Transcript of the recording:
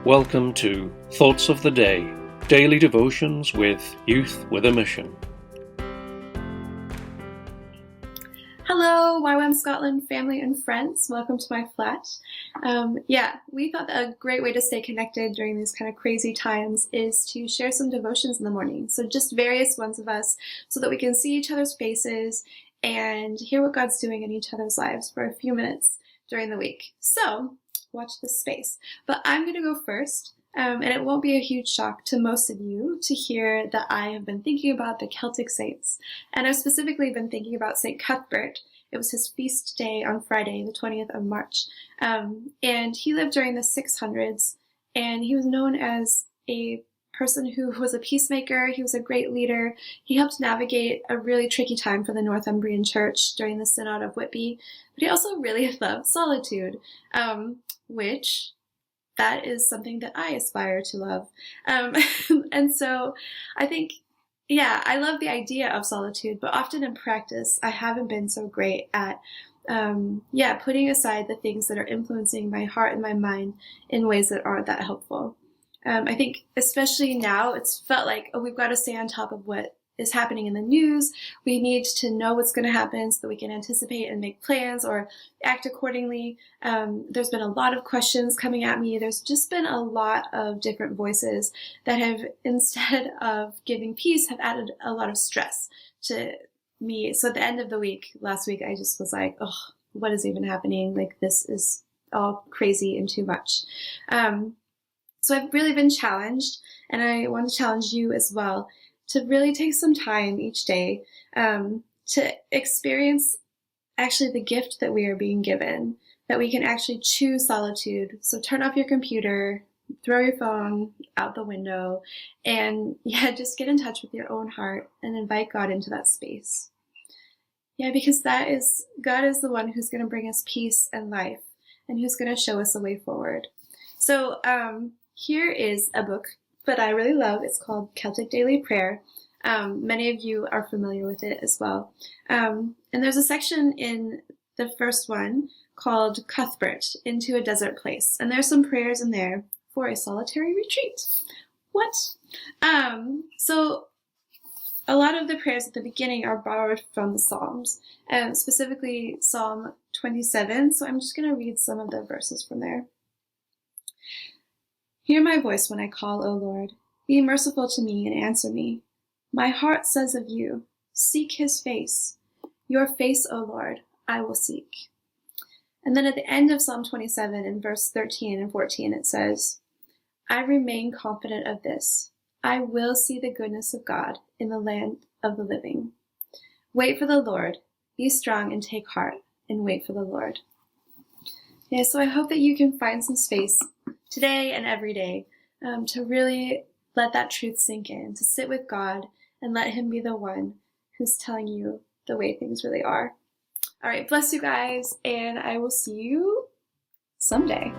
Welcome to Thoughts of the Day, daily devotions with Youth with a Mission. Hello, YWAM Scotland family and friends. Welcome to my flat. We thought that a great way to stay connected during these kind of crazy times is to share some devotions in the morning. So just various ones of us so that we can see each other's faces and hear what God's doing in each other's lives for a few minutes during the week. So watch this space. But I'm going to go first. And it won't be a huge shock to most of you to hear that I have been thinking about the Celtic saints. And I've specifically been thinking about St. Cuthbert. It was his feast day on Friday, the 20th of March. And he lived during the 600s, and he was known as a person who was a peacemaker. He was a great leader. He helped navigate a really tricky time for the Northumbrian Church during the Synod of Whitby. But he also really loved solitude, which that is something that I aspire to love. And so I think, I love the idea of solitude, but often in practice, I haven't been so great at, putting aside the things that are influencing my heart and my mind in ways that aren't that helpful. I think especially now, it's felt like, we've got to stay on top of what is happening in the news. We need to know what's going to happen so that we can anticipate and make plans or act accordingly. There's been a lot of questions coming at me. There's just been a lot of different voices that have, instead of giving peace, have added a lot of stress to me. So at the end of the week, last week, I just was like, oh, what is even happening? Like, this is all crazy and too much. So I've really been challenged, and I want to challenge you as well to really take some time each day to experience actually the gift that we are being given, that we can actually choose solitude. So turn off your computer, throw your phone out the window, and just get in touch with your own heart and invite God into that space. Because God is the one who's going to bring us peace and life, and who's going to show us a way forward. So here is a book that I really love. It's called Celtic Daily Prayer. Many of you are familiar with it as well. And there's a section in the first one called Cuthbert, Into a Desert Place. And there's some prayers in there for a solitary retreat. What? So a lot of the prayers at the beginning are borrowed from the Psalms, specifically Psalm 27. So I'm just going to read some of the verses from there. Hear my voice when I call, O Lord. Be merciful to me and answer me. My heart says of you, seek his face. Your face, O Lord, I will seek. And then at the end of Psalm 27 in verse 13 and 14, it says, I remain confident of this. I will see the goodness of God in the land of the living. Wait for the Lord. Be strong and take heart and wait for the Lord. So I hope that you can find some space today and every day to really let that truth sink in, to sit with God and let him be the one who's telling you the way things really are. All right, bless you guys, and I will see you someday.